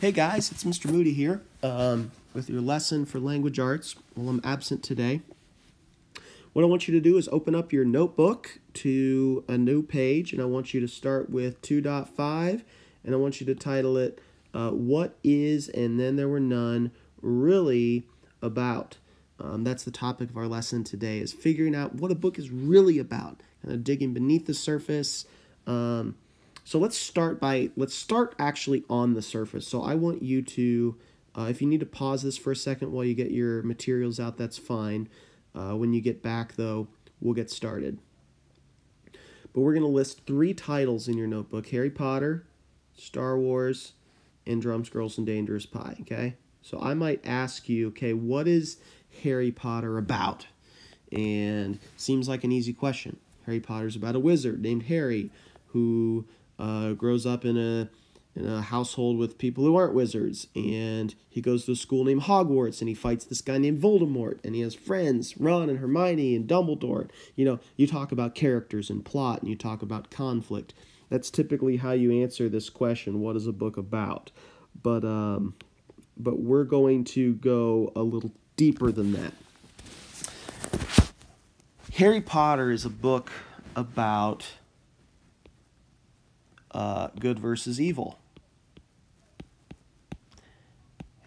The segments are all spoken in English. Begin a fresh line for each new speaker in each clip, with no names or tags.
Hey guys, it's Mr. Moody here with your lesson for language arts. Well, I'm absent today. What I want you to do is open up your notebook to a new page, and I want you to start with 2.5, and I want you to title it, What is, and then there were none, really about. That's the topic of our lesson today, is figuring out what a book is really about, kind of digging beneath the surface. So let's start actually on the surface. So I want you to, if you need to pause this for a second while you get your materials out, that's fine. When you get back, though, we'll get started. But we're going to list 3 titles in your notebook: Harry Potter, Star Wars, and Drums, Girls, and Dangerous Pie, okay? So I might ask you, okay, what is Harry Potter about? And seems like an easy question. Harry Potter's about a wizard named Harry who grows up in a household with people who aren't wizards, and he goes to a school named Hogwarts, and he fights this guy named Voldemort, and he has friends, Ron and Hermione and Dumbledore. You know, you talk about characters and plot, and you talk about conflict. That's typically how you answer this question, what is a book about? But we're going to go a little deeper than that. Harry Potter is a book about good versus evil.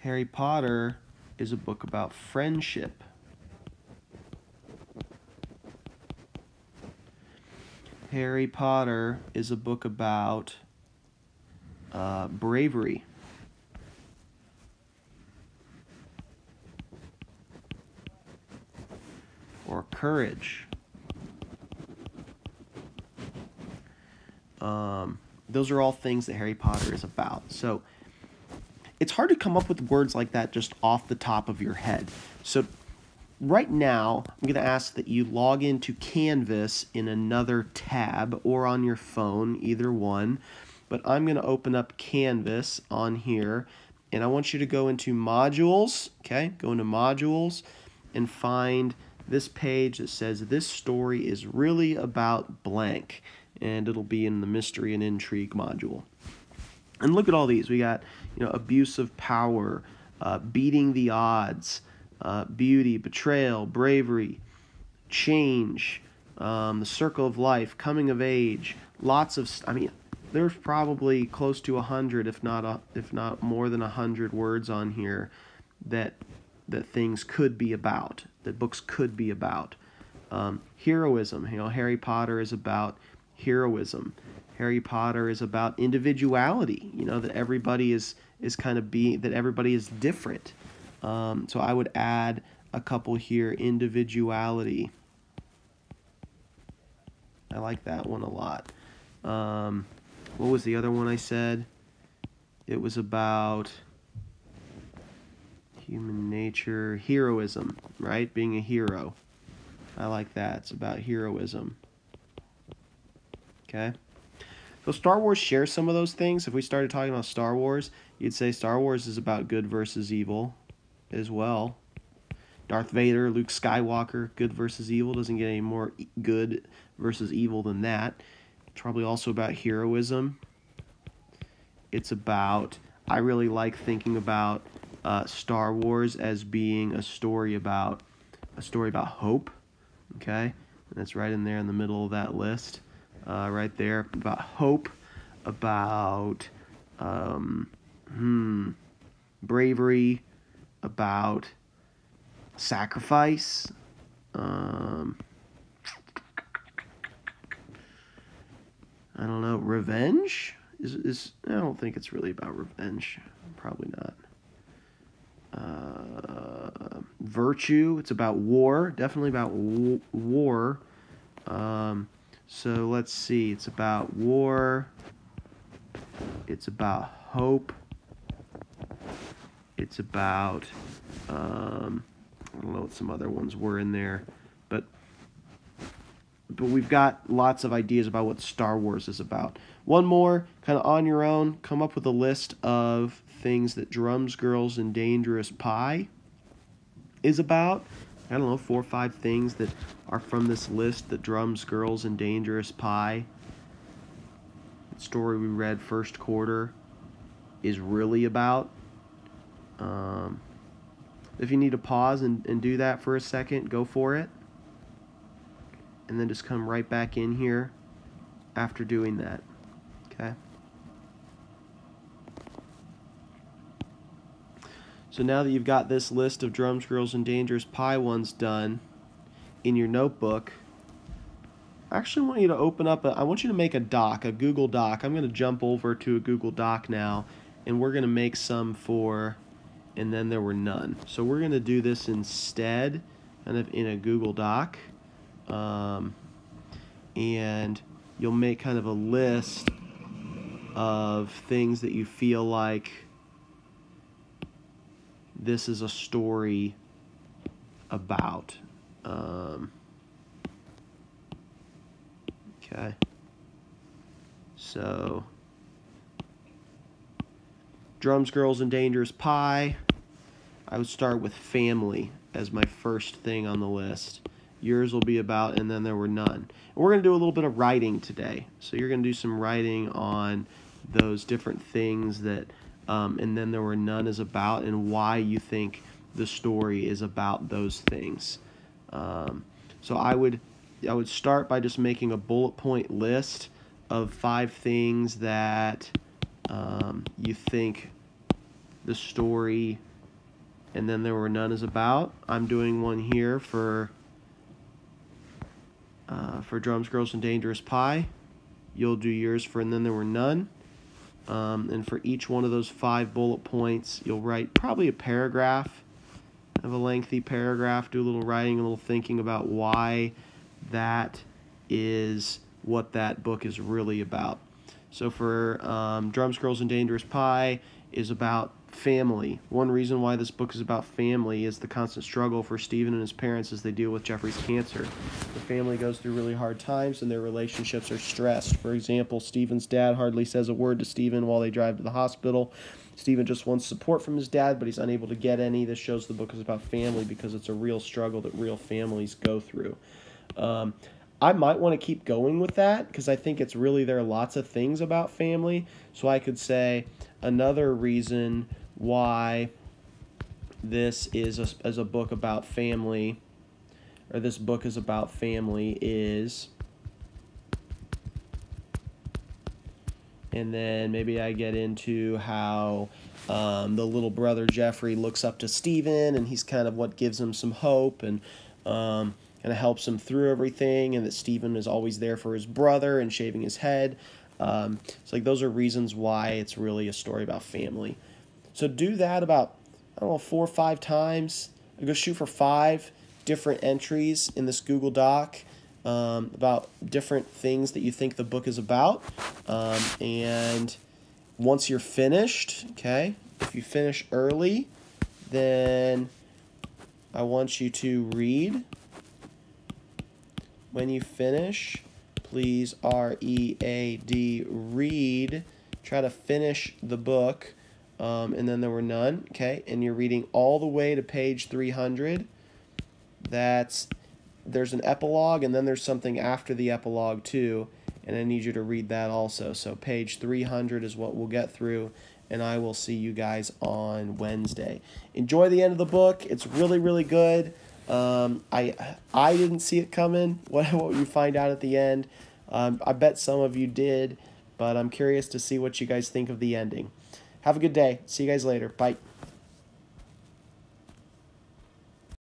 Harry Potter is a book about friendship. Harry Potter is a book about bravery. Or courage. Those are all things that Harry Potter is about. So it's hard to come up with words like that just off the top of your head. So right now, I'm going to ask that you log into Canvas in another tab or on your phone, either one. But I'm going to open up Canvas on here, and I want you to go into Modules, okay? Go into Modules and find this page that says this story is really about blank, and it'll be in the mystery and intrigue module. And look at all these. We got, abuse of power, beating the odds, beauty, betrayal, bravery, change, the circle of life, coming of age, lots of, there's probably close to 100, if not more than 100 words on here that things could be about, that books could be about. Heroism, Harry Potter is about heroism. Harry Potter is about individuality, that everybody is that everybody is different. So I would add a couple here, individuality. I like that one a lot. What was the other one I said? It was about human nature, heroism, right? Being a hero. I like that. It's about heroism. Okay? So Star Wars shares some of those things. If we started talking about Star Wars, you'd say Star Wars is about good versus evil as well. Darth Vader, Luke Skywalker, good versus evil. Doesn't get any more good versus evil than that. It's probably also about heroism. It's about, I really like thinking about Star Wars as being a story about hope. Okay? And that's right in there in the middle of that list. Right there, about hope, about bravery, about sacrifice, I don't know, revenge? I don't think it's really about revenge. Probably not. Virtue, it's about war, definitely about war. So let's see, it's about war, it's about hope, it's about, I don't know what some other ones were in there, but we've got lots of ideas about what Star Wars is about. One more, kind of on your own, come up with a list of things that Drums, Girls, and Dangerous Pie is about. I don't know, 4 or 5 things that are from this list, the Drums, Girls, and Dangerous Pie. The story we read first quarter. is really about. If you need to pause and do that for a second, go for it. And then just come right back in here after doing that. Okay? So now that you've got this list of Drums, Girls, and Dangerous Pie ones done in your notebook, I actually want you to open up I want you to make a doc, a Google Doc. I'm going to jump over to a Google Doc now, and we're going to make some for and then there were none. So we're going to do this instead kind of in a Google Doc. And you'll make kind of a list of things that you feel like this is a story about. Okay. So, Drums, Girls, and Dangerous Pie. I would start with family as my first thing on the list. Yours will be about and then there were none. And we're going to do a little bit of writing today. So you're going to do some writing on those different things that and then there were none is about and why you think the story is about those things. So I would start by just making a bullet point list of 5 things that you think the story and then there were none is about. I'm doing one here for Drums, Girls, and Dangerous Pie. You'll do yours for and then there were none. And for each one of those 5 bullet points, you'll write probably a paragraph, have a lengthy paragraph, do a little writing, a little thinking about why that is what that book is really about. So for Drums, Girls, and Dangerous Pie is about family. One reason why this book is about family is the constant struggle for Stephen and his parents as they deal with Jeffrey's cancer. The family goes through really hard times and their relationships are stressed. For example, Stephen's dad hardly says a word to Stephen while they drive to the hospital. Stephen just wants support from his dad, but he's unable to get any. This shows the book is about family because it's a real struggle that real families go through. I might want to keep going with that because I think it's really, there are lots of things about family. So I could say another reason why this is a book about family, or this book is about family is, and then maybe I get into how the little brother Jeffrey looks up to Stephen, and he's kind of what gives him some hope, and kind of helps him through everything, and that Stephen is always there for his brother and shaving his head. It's like those are reasons why it's really a story about family. So do that about, I don't know, 4 or 5 times. I go shoot for 5 different entries in this Google Doc about different things that you think the book is about. And once you're finished, okay, if you finish early, then I want you to read. When you finish, please R-E-A-D, read. Try to finish the book. And then there were none, okay? And you're reading all the way to page 300. There's an epilogue, and then there's something after the epilogue too, and I need you to read that also. So page 300 is what we'll get through, and I will see you guys on Wednesday. Enjoy the end of the book. It's really, really good. I didn't see it coming, what you find out at the end. I bet some of you did, but I'm curious to see what you guys think of the ending. Have a good day. See you guys later. Bye.